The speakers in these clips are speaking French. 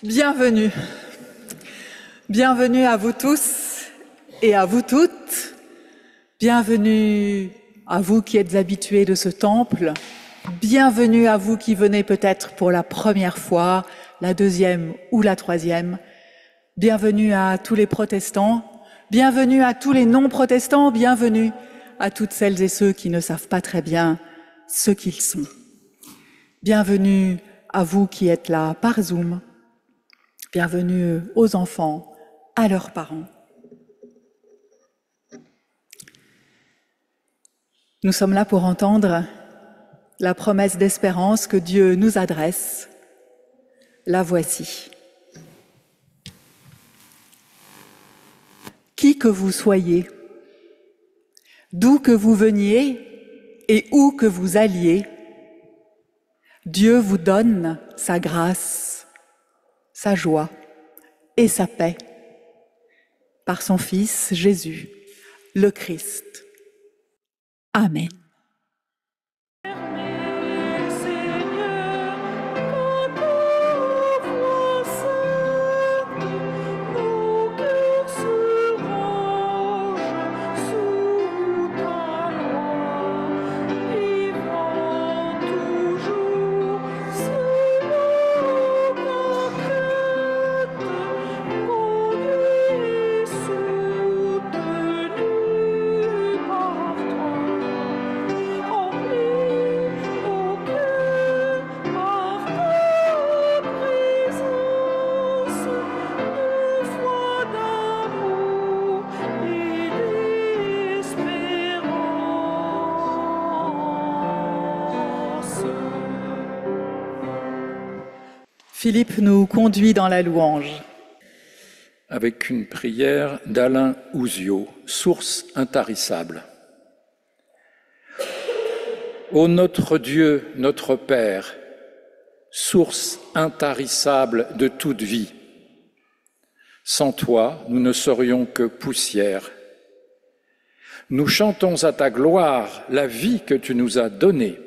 Bienvenue. Bienvenue à vous tous et à vous toutes. Bienvenue à vous qui êtes habitués de ce temple. Bienvenue à vous qui venez peut-être pour la première fois, la deuxième ou la troisième. Bienvenue à tous les protestants. Bienvenue à tous les non-protestants. Bienvenue à toutes celles et ceux qui ne savent pas très bien ce qu'ils sont. Bienvenue à vous qui êtes là par Zoom. Bienvenue aux enfants, à leurs parents. Nous sommes là pour entendre la promesse d'espérance que Dieu nous adresse. La voici. Qui que vous soyez, d'où que vous veniez et où que vous alliez, Dieu vous donne sa grâce, sa joie et sa paix par son Fils Jésus, le Christ. Amen. Philippe nous conduit dans la louange. Avec une prière d'Alain Ouzio, source intarissable. Ô notre Dieu, notre Père, source intarissable de toute vie, sans toi, nous ne serions que poussière. Nous chantons à ta gloire la vie que tu nous as donnée.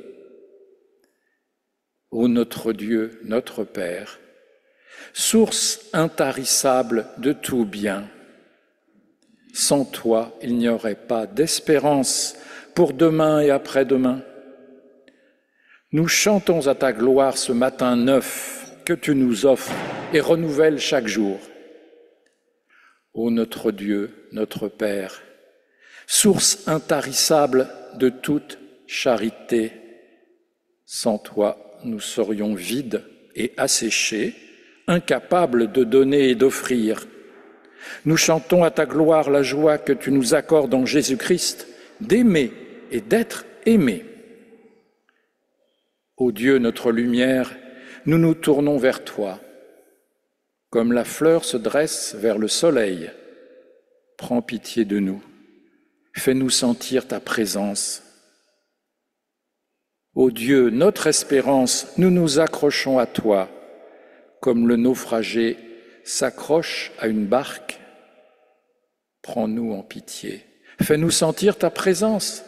Ô notre Dieu, notre Père, source intarissable de tout bien. Sans toi, il n'y aurait pas d'espérance pour demain et après-demain. Nous chantons à ta gloire ce matin neuf que tu nous offres et renouvelles chaque jour. Ô notre Dieu, notre Père, source intarissable de toute charité. Sans toi, nous serions vides et asséchés, incapables de donner et d'offrir. Nous chantons à ta gloire la joie que tu nous accordes en Jésus-Christ, d'aimer et d'être aimés. Ô Dieu, notre lumière, nous nous tournons vers toi. Comme la fleur se dresse vers le soleil, prends pitié de nous. Fais-nous sentir ta présence. Ô Dieu, notre espérance, nous nous accrochons à toi, comme le naufragé s'accroche à une barque. Prends-nous en pitié, fais-nous sentir ta présence.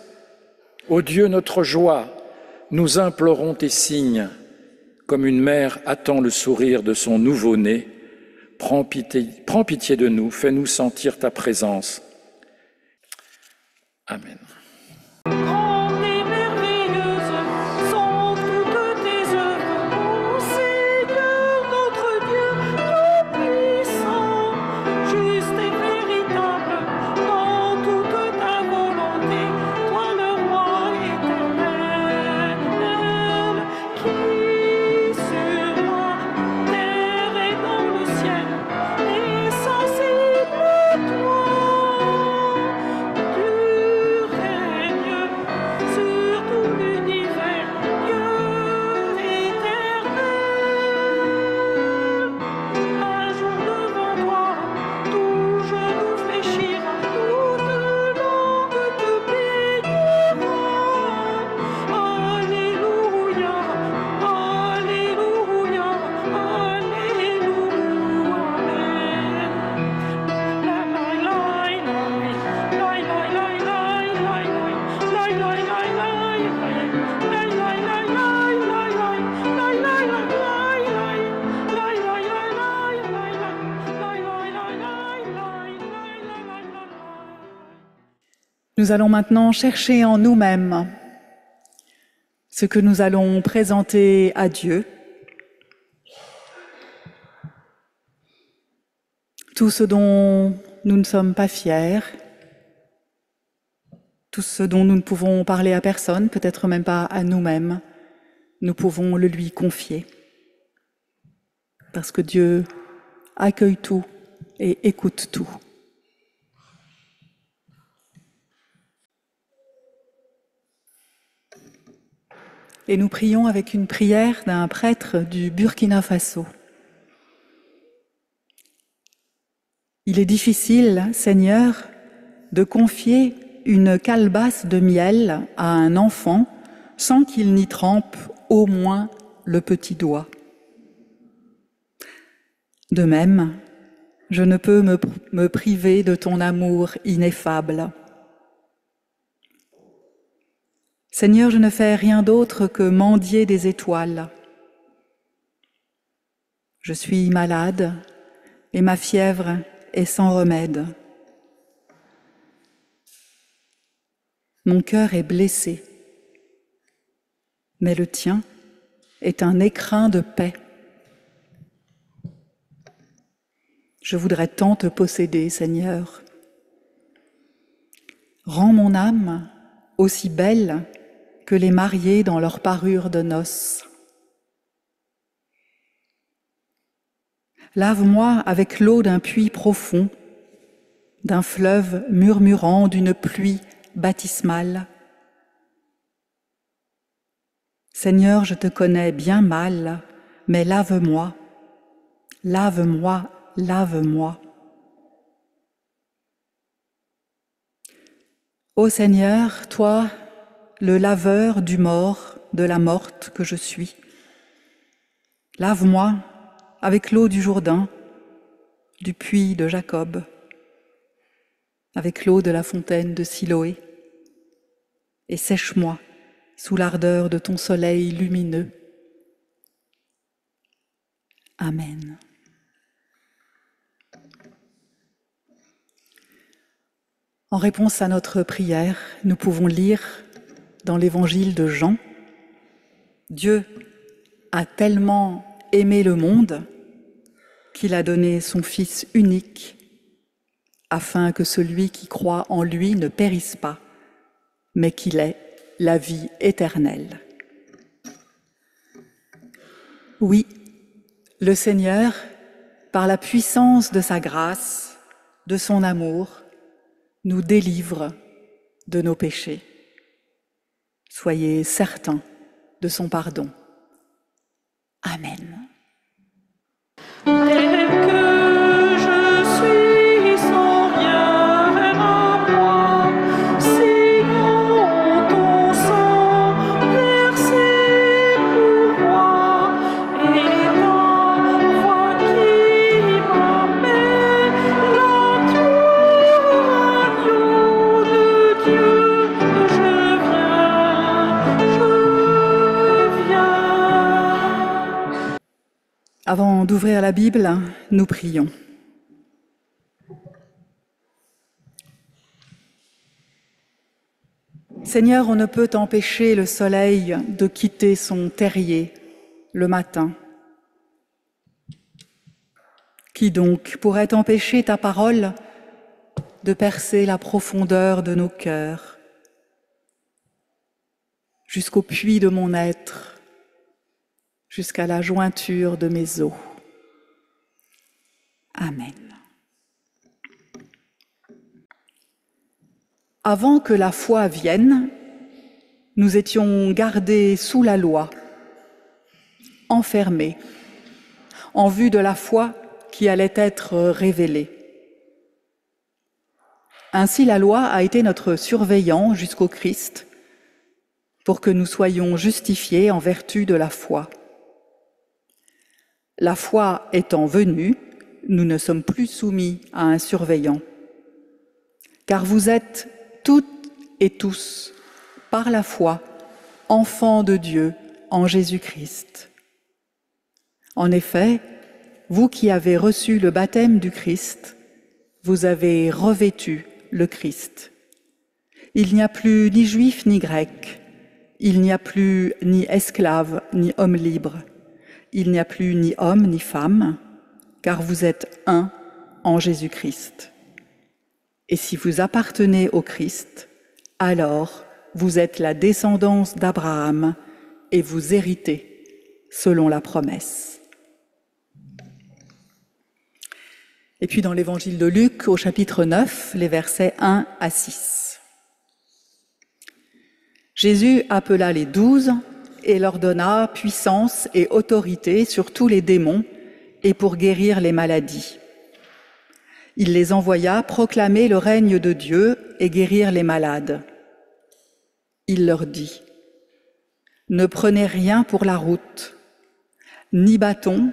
Ô Dieu, notre joie, nous implorons tes signes, comme une mère attend le sourire de son nouveau-né. Prends pitié de nous, fais-nous sentir ta présence. Amen. Nous allons maintenant chercher en nous-mêmes ce que nous allons présenter à Dieu, tout ce dont nous ne sommes pas fiers, tout ce dont nous ne pouvons parler à personne, peut-être même pas à nous-mêmes, nous pouvons le lui confier. Parce que Dieu accueille tout et écoute tout. Et nous prions avec une prière d'un prêtre du Burkina Faso. Il est difficile, Seigneur, de confier une calebasse de miel à un enfant sans qu'il n'y trempe au moins le petit doigt. De même, je ne peux me priver de ton amour ineffable. Seigneur, je ne fais rien d'autre que mendier des étoiles. Je suis malade et ma fièvre est sans remède. Mon cœur est blessé, mais le tien est un écrin de paix. Je voudrais tant te posséder, Seigneur. Rends mon âme aussi belle que les mariés dans leur parure de noces. Lave-moi avec l'eau d'un puits profond, d'un fleuve murmurant, d'une pluie baptismale. Seigneur, je te connais bien mal, mais lave-moi, lave-moi, lave-moi. Ô Seigneur, toi, le laveur du mort, de la morte que je suis, lave-moi avec l'eau du Jourdain, du puits de Jacob, avec l'eau de la fontaine de Siloé, et sèche-moi sous l'ardeur de ton soleil lumineux. Amen. En réponse à notre prière, nous pouvons lire dans l'évangile de Jean, « Dieu a tellement aimé le monde qu'il a donné son Fils unique afin que celui qui croit en lui ne périsse pas, mais qu'il ait la vie éternelle. » Oui, le Seigneur, par la puissance de sa grâce, de son amour, nous délivre de nos péchés. Soyez certains de son pardon. Amen. Avant d'ouvrir la Bible, nous prions. Seigneur, on ne peut empêcher le soleil de quitter son terrier le matin. Qui donc pourrait empêcher ta parole de percer la profondeur de nos cœurs, jusqu'au puits de mon être, jusqu'à la jointure de mes os. Amen. Avant que la foi vienne, nous étions gardés sous la loi, enfermés, en vue de la foi qui allait être révélée. Ainsi, la loi a été notre surveillant jusqu'au Christ, pour que nous soyons justifiés en vertu de la foi. La foi étant venue, nous ne sommes plus soumis à un surveillant. Car vous êtes toutes et tous, par la foi, enfants de Dieu en Jésus-Christ. En effet, vous qui avez reçu le baptême du Christ, vous avez revêtu le Christ. Il n'y a plus ni juif ni grec, il n'y a plus ni esclave ni homme libre, il n'y a plus ni homme ni femme, car vous êtes un en Jésus-Christ. Et si vous appartenez au Christ, alors vous êtes la descendance d'Abraham et vous héritez selon la promesse. Et puis dans l'évangile de Luc, au chapitre 9, les versets 1 à 6. Jésus appela les 12 et leur donna puissance et autorité sur tous les démons et pour guérir les maladies. Il les envoya proclamer le règne de Dieu et guérir les malades. Il leur dit : ne prenez rien pour la route, ni bâton,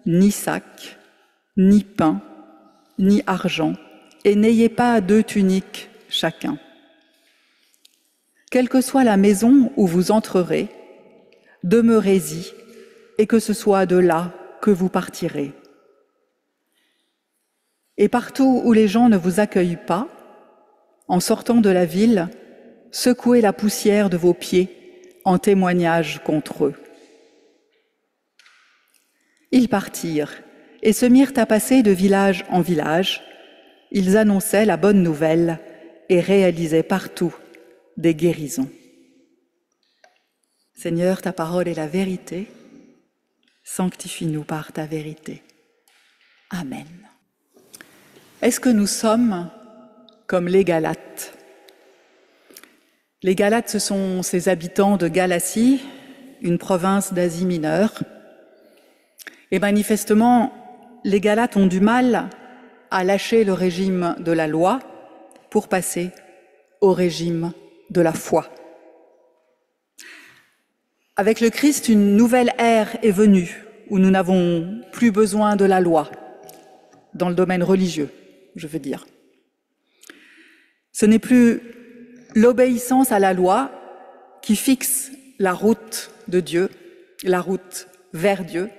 ni sac, ni pain, ni argent, et n'ayez pas 2 tuniques chacun. Quelle que soit la maison où vous entrerez, demeurez-y, et que ce soit de là que vous partirez. Et partout où les gens ne vous accueillent pas, en sortant de la ville, secouez la poussière de vos pieds en témoignage contre eux. Ils partirent et se mirent à passer de village en village. Ils annonçaient la bonne nouvelle et réalisaient partout des guérisons. Seigneur, ta parole est la vérité. Sanctifie-nous par ta vérité. Amen. Est-ce que nous sommes comme les Galates ? Les Galates, ce sont ces habitants de Galatie, une province d'Asie mineure. Et manifestement, les Galates ont du mal à lâcher le régime de la loi pour passer au régime de la foi. Avec le Christ, une nouvelle ère est venue où nous n'avons plus besoin de la loi, dans le domaine religieux, je veux dire. Ce n'est plus l'obéissance à la loi qui fixe la route de Dieu, la route vers Dieu,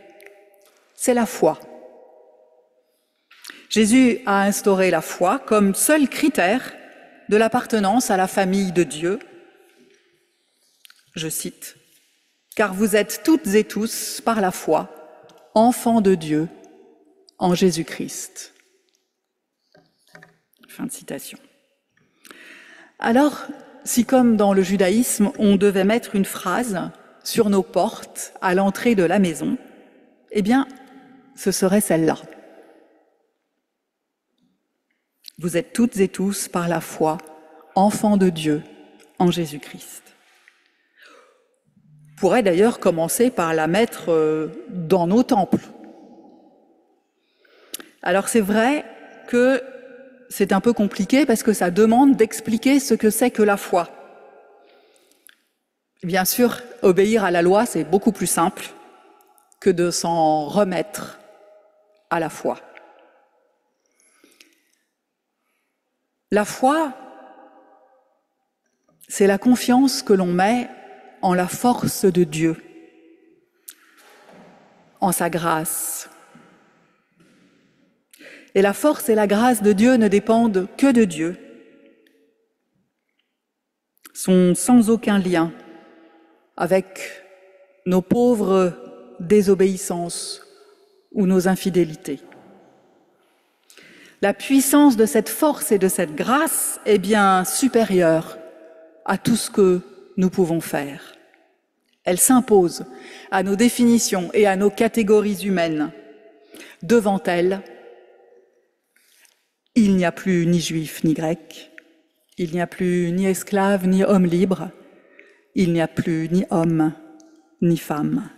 c'est la foi. Jésus a instauré la foi comme seul critère de l'appartenance à la famille de Dieu. Je cite : « Car vous êtes toutes et tous, par la foi, enfants de Dieu en Jésus-Christ. » Fin de citation. Alors, si comme dans le judaïsme, on devait mettre une phrase sur nos portes à l'entrée de la maison, eh bien, ce serait celle-là. Vous êtes toutes et tous, par la foi, enfants de Dieu en Jésus-Christ. On pourrait d'ailleurs commencer par la mettre dans nos temples. Alors c'est vrai que c'est un peu compliqué parce que ça demande d'expliquer ce que c'est que la foi. Bien sûr, obéir à la loi, c'est beaucoup plus simple que de s'en remettre à la foi. La foi, c'est la confiance que l'on met en la force de Dieu, en sa grâce. Et la force et la grâce de Dieu ne dépendent que de Dieu, sont sans aucun lien avec nos pauvres désobéissances ou nos infidélités. La puissance de cette force et de cette grâce est bien supérieure à tout ce que nous pouvons faire. Elle s'impose à nos définitions et à nos catégories humaines. Devant elle, il n'y a plus ni juif ni grec, il n'y a plus ni esclave ni homme libre, il n'y a plus ni homme ni femme.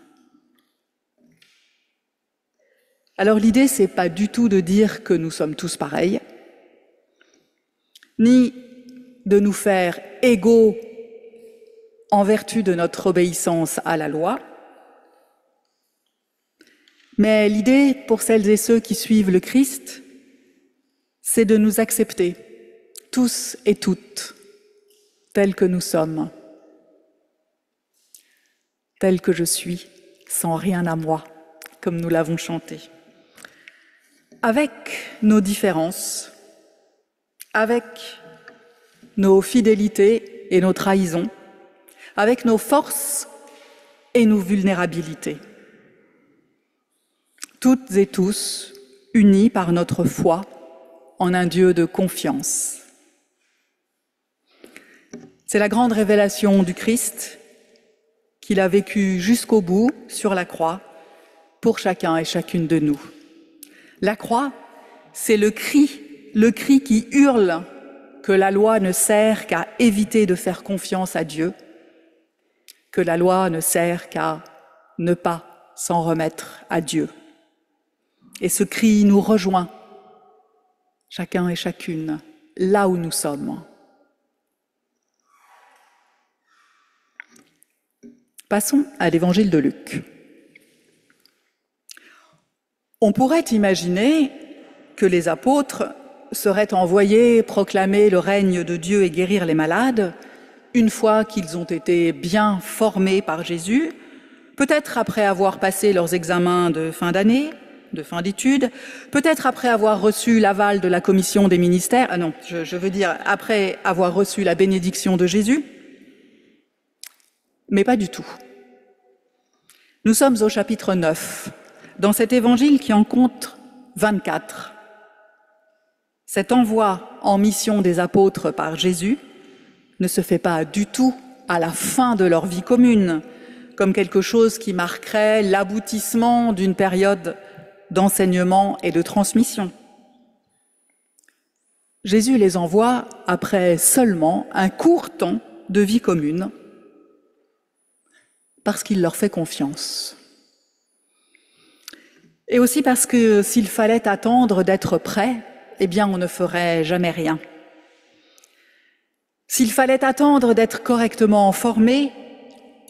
Alors l'idée, c'est pas du tout de dire que nous sommes tous pareils, ni de nous faire égaux en vertu de notre obéissance à la loi, mais l'idée, pour celles et ceux qui suivent le Christ, c'est de nous accepter, tous et toutes, tels que nous sommes, tels que je suis, sans rien à moi, comme nous l'avons chanté. Avec nos différences, avec nos fidélités et nos trahisons, avec nos forces et nos vulnérabilités. Toutes et tous unis par notre foi en un Dieu de confiance. C'est la grande révélation du Christ qu'il a vécue jusqu'au bout sur la croix pour chacun et chacune de nous. La croix, c'est le cri qui hurle que la loi ne sert qu'à éviter de faire confiance à Dieu, que la loi ne sert qu'à ne pas s'en remettre à Dieu. Et ce cri nous rejoint, chacun et chacune, là où nous sommes. Passons à l'évangile de Luc. On pourrait imaginer que les apôtres seraient envoyés proclamer le règne de Dieu et guérir les malades une fois qu'ils ont été bien formés par Jésus, peut-être après avoir passé leurs examens de fin d'année, de fin d'études, peut-être après avoir reçu l'aval de la commission des ministères, je veux dire après avoir reçu la bénédiction de Jésus, mais pas du tout. Nous sommes au chapitre 9, dans cet évangile qui en compte 24. Cet envoi en mission des apôtres par Jésus ne se fait pas du tout à la fin de leur vie commune, comme quelque chose qui marquerait l'aboutissement d'une période d'enseignement et de transmission. Jésus les envoie après seulement un court temps de vie commune, parce qu'il leur fait confiance. Et aussi parce que s'il fallait attendre d'être prêt, eh bien on ne ferait jamais rien. S'il fallait attendre d'être correctement formé,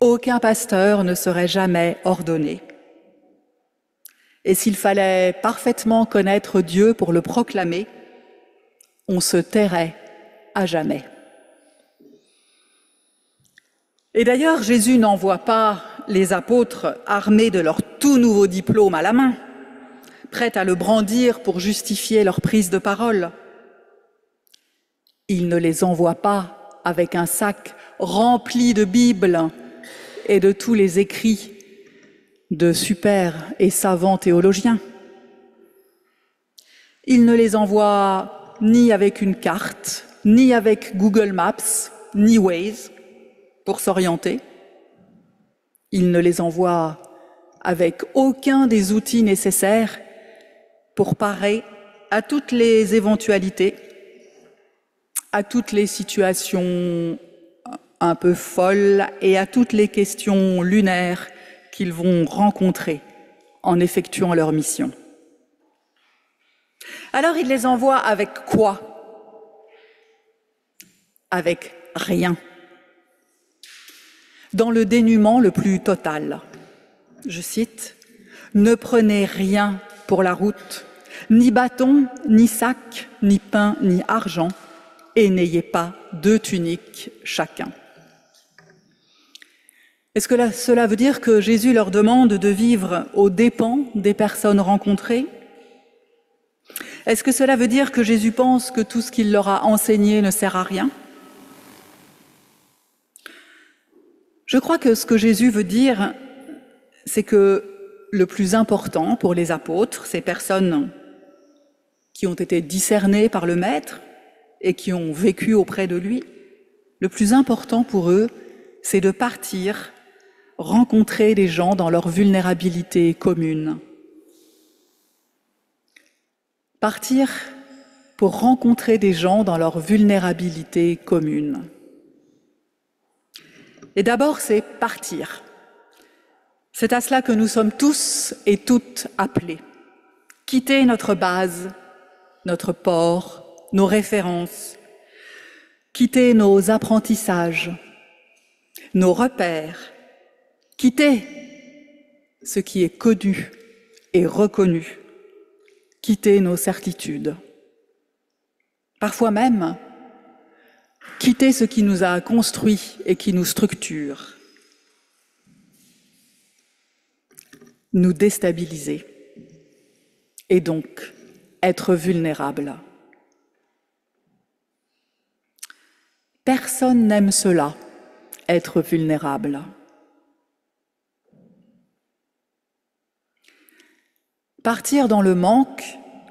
aucun pasteur ne serait jamais ordonné. Et s'il fallait parfaitement connaître Dieu pour le proclamer, on se tairait à jamais. Et d'ailleurs, Jésus n'envoie pas les apôtres armés de leur tout nouveau diplôme à la main, prêts à le brandir pour justifier leur prise de parole. Il ne les envoie pas avec un sac rempli de Bibles et de tous les écrits de super et savants théologiens. Il ne les envoie ni avec une carte, ni avec Google Maps, ni Waze pour s'orienter. Il ne les envoie avec aucun des outils nécessaires pour parer à toutes les éventualités, à toutes les situations un peu folles et à toutes les questions lunaires qu'ils vont rencontrer en effectuant leur mission. Alors il les envoie avec quoi? Avec rien. Dans le dénuement le plus total. Je cite, « Ne prenez rien pour la route, ni bâton, ni sac, ni pain, ni argent, et n'ayez pas 2 tuniques chacun. » Est-ce que cela veut dire que Jésus leur demande de vivre aux dépens des personnes rencontrées? Est-ce que cela veut dire que Jésus pense que tout ce qu'il leur a enseigné ne sert à rien? Je crois que ce que Jésus veut dire, c'est que le plus important pour les apôtres, ces personnes qui ont été discernées par le Maître et qui ont vécu auprès de lui, le plus important pour eux, c'est de partir, rencontrer des gens dans leur vulnérabilité commune. Partir pour rencontrer des gens dans leur vulnérabilité commune. Et d'abord, c'est partir. C'est à cela que nous sommes tous et toutes appelés. Quitter notre base, notre port, nos références, quitter nos apprentissages, nos repères, quitter ce qui est connu et reconnu, quitter nos certitudes. Parfois même, quitter ce qui nous a construits et qui nous structure. Nous déstabiliser et donc être vulnérables. Personne n'aime cela, être vulnérable. Partir dans le manque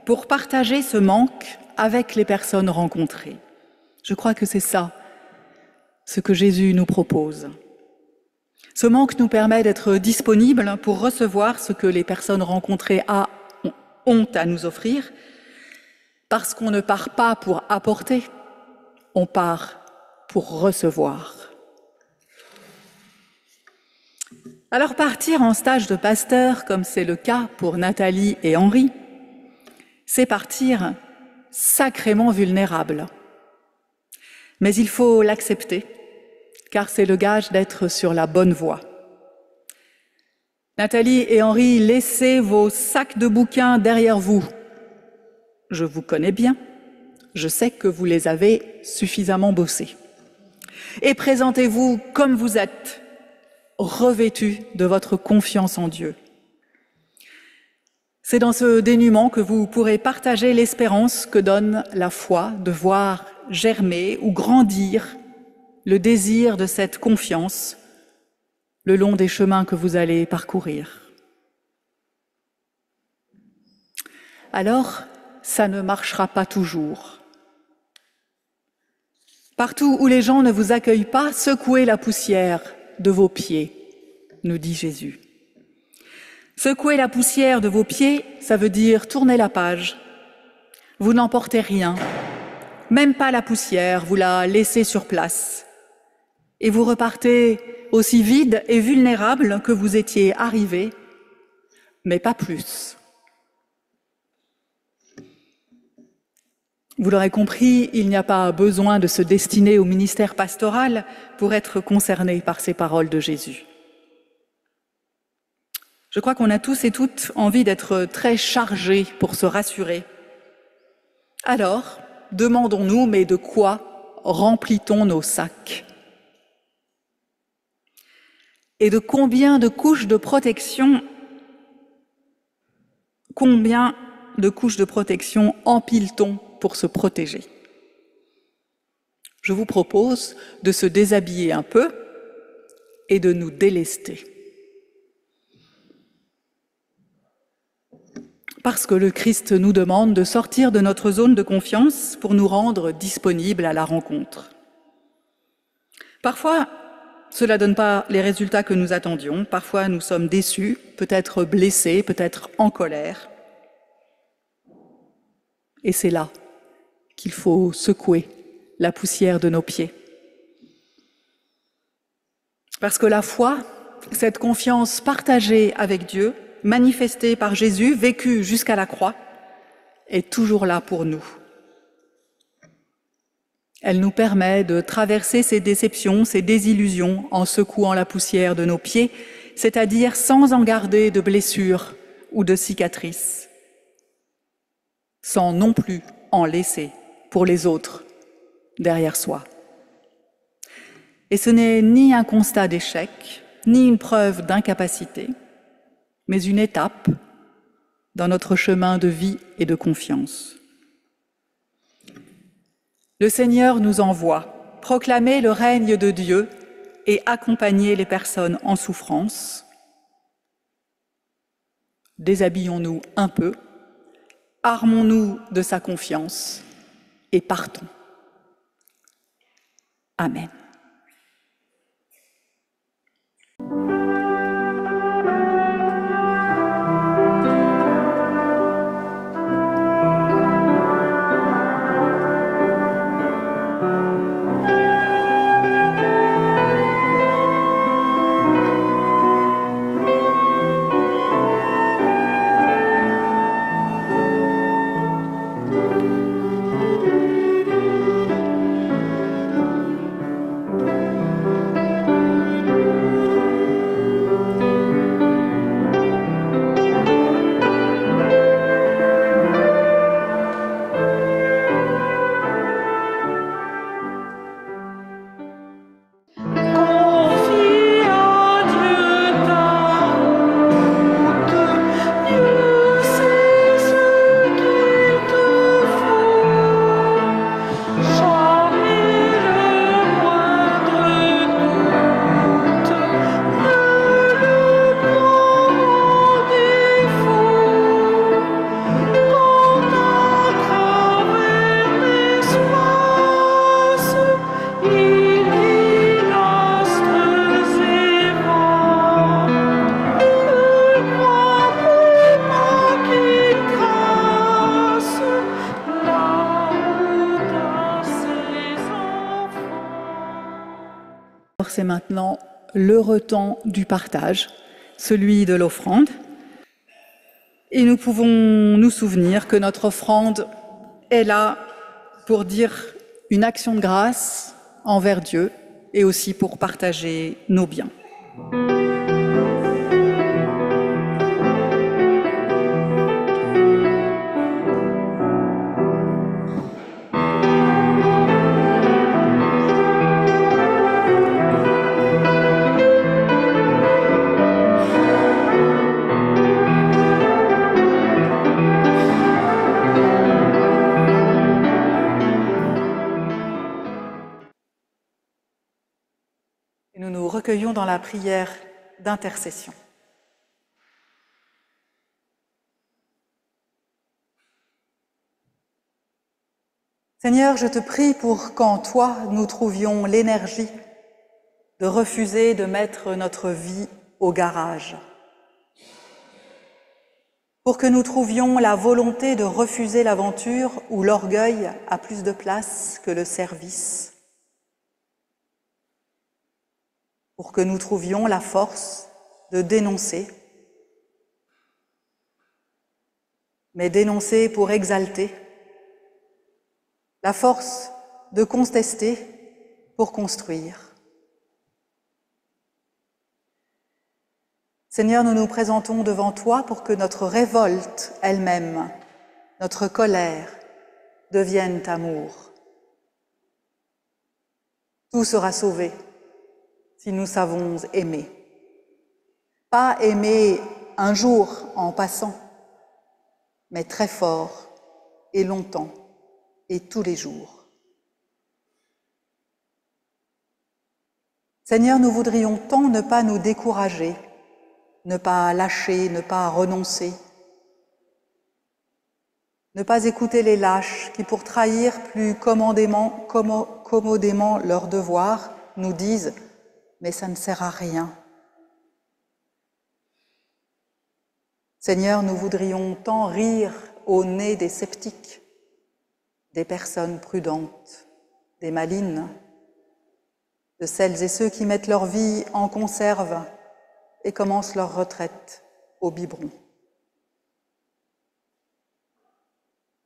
pour partager ce manque avec les personnes rencontrées. Je crois que c'est ça, ce que Jésus nous propose. Ce manque nous permet d'être disponibles pour recevoir ce que les personnes rencontrées ont à nous offrir, parce qu'on ne part pas pour apporter, on part pour recevoir. Alors partir en stage de pasteur, comme c'est le cas pour Nathalie et Henri, c'est partir sacrément vulnérable. Mais il faut l'accepter, car c'est le gage d'être sur la bonne voie. Nathalie et Henri, laissez vos sacs de bouquins derrière vous. Je vous connais bien, je sais que vous les avez suffisamment bossés. Et présentez-vous comme vous êtes, revêtus de votre confiance en Dieu. C'est dans ce dénuement que vous pourrez partager l'espérance que donne la foi de voir germer ou grandir le désir de cette confiance le long des chemins que vous allez parcourir. Alors, ça ne marchera pas toujours. Partout où les gens ne vous accueillent pas, secouez la poussière de vos pieds, nous dit Jésus. Secouer la poussière de vos pieds, ça veut dire tourner la page. Vous n'emportez rien, même pas la poussière, vous la laissez sur place. Et vous repartez aussi vide et vulnérable que vous étiez arrivé, mais pas plus. Vous l'aurez compris, il n'y a pas besoin de se destiner au ministère pastoral pour être concerné par ces paroles de Jésus. Je crois qu'on a tous et toutes envie d'être très chargés pour se rassurer. Alors, demandons-nous, mais de quoi remplit-on nos sacs ? Et de combien de couches de protection empile-t-on pour se protéger ? Je vous propose de se déshabiller un peu et de nous délester. Parce que le Christ nous demande de sortir de notre zone de confiance pour nous rendre disponibles à la rencontre. Parfois, cela ne donne pas les résultats que nous attendions. Parfois, nous sommes déçus, peut-être blessés, peut-être en colère. Et c'est là qu'il faut secouer la poussière de nos pieds. Parce que la foi, cette confiance partagée avec Dieu, manifestée par Jésus, vécue jusqu'à la croix, est toujours là pour nous. Elle nous permet de traverser ces déceptions, ces désillusions en secouant la poussière de nos pieds, c'est-à-dire sans en garder de blessures ou de cicatrices, sans non plus en laisser pour les autres derrière soi. Et ce n'est ni un constat d'échec, ni une preuve d'incapacité, mais une étape dans notre chemin de vie et de confiance. Le Seigneur nous envoie proclamer le règne de Dieu et accompagner les personnes en souffrance. Déshabillons-nous un peu, armons-nous de sa confiance et partons. Amen. c'est maintenant l'heureux temps du partage, celui de l'offrande. Et nous pouvons nous souvenir que notre offrande est là pour dire une action de grâce envers Dieu et aussi pour partager nos biens. Nous nous recueillons dans la prière d'intercession. Seigneur, je te prie pour qu'en toi nous trouvions l'énergie de refuser de mettre notre vie au garage, pour que nous trouvions la volonté de refuser l'aventure où l'orgueil a plus de place que le service, pour que nous trouvions la force de dénoncer, mais dénoncer pour exalter, la force de contester pour construire. Seigneur, nous nous présentons devant toi pour que notre révolte elle-même, notre colère, deviennent amour. Tout sera sauvé si nous savons aimer. Pas aimer un jour en passant, mais très fort et longtemps et tous les jours. Seigneur, nous voudrions tant ne pas nous décourager, ne pas lâcher, ne pas renoncer, ne pas écouter les lâches qui, pour trahir plus commodément leur devoir, nous disent « mais ça ne sert à rien ». Seigneur, nous voudrions tant rire au nez des sceptiques, des personnes prudentes, des malines, de celles et ceux qui mettent leur vie en conserve et commencent leur retraite au biberon.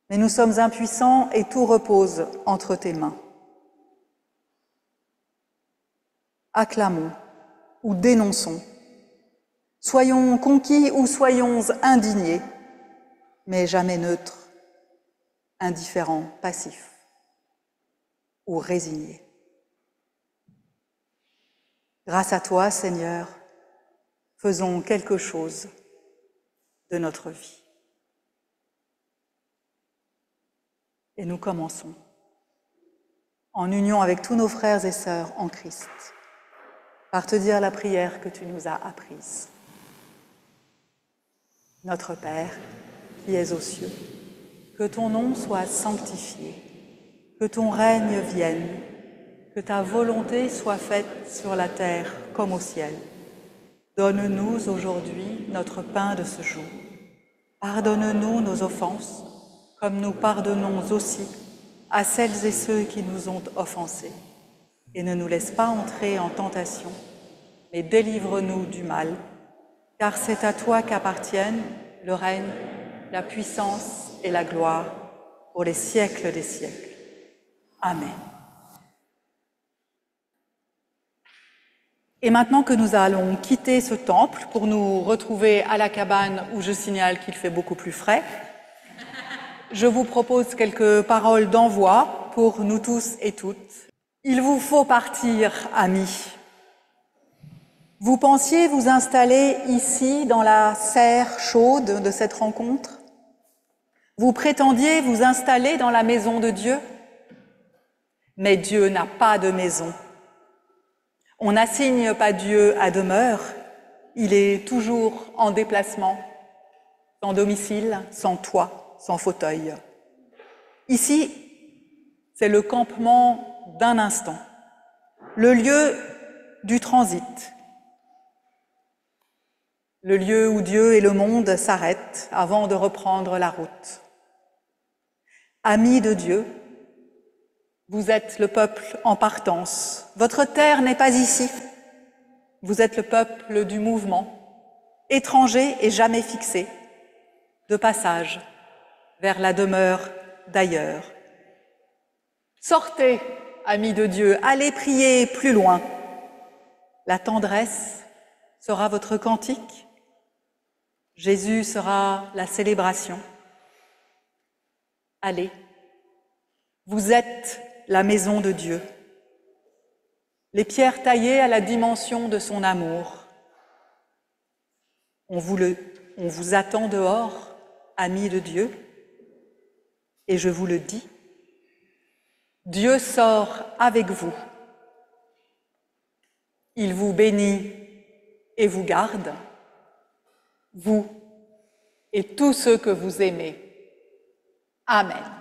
Mais nous sommes impuissants et tout repose entre tes mains. Acclamons ou dénonçons, soyons conquis ou soyons indignés, mais jamais neutres, indifférents, passifs ou résignés. Grâce à toi, Seigneur, faisons quelque chose de notre vie. Et nous commençons, en union avec tous nos frères et sœurs en Christ, par te dire la prière que tu nous as apprise. Notre Père, qui es aux cieux, que ton nom soit sanctifié, que ton règne vienne, que ta volonté soit faite sur la terre comme au ciel. Donne-nous aujourd'hui notre pain de ce jour. Pardonne-nous nos offenses, comme nous pardonnons aussi à celles et ceux qui nous ont offensés. Et ne nous laisse pas entrer en tentation, mais délivre-nous du mal, car c'est à toi qu'appartiennent le règne, la puissance et la gloire pour les siècles des siècles. Amen. Et maintenant que nous allons quitter ce temple pour nous retrouver à la cabane où je signale qu'il fait beaucoup plus frais, je vous propose quelques paroles d'envoi pour nous tous et toutes. Il vous faut partir, amis. Vous pensiez vous installer ici dans la serre chaude de cette rencontre? Vous prétendiez vous installer dans la maison de Dieu? Mais Dieu n'a pas de maison. On n'assigne pas Dieu à demeure, il est toujours en déplacement, sans domicile, sans toit, sans fauteuil. Ici, c'est le campement d'un instant, le lieu du transit, le lieu où Dieu et le monde s'arrêtent avant de reprendre la route. Amis de Dieu, vous êtes le peuple en partance. Votre terre n'est pas ici. Vous êtes le peuple du mouvement, étranger et jamais fixé, de passage vers la demeure d'ailleurs. Sortez, amis de Dieu, allez prier plus loin. La tendresse sera votre cantique. Jésus sera la célébration. Allez, vous êtes la maison de Dieu. Les pierres taillées à la dimension de son amour. On vous attend dehors, amis de Dieu, et je vous le dis, Dieu sort avec vous. Il vous bénit et vous garde, vous et tous ceux que vous aimez. Amen.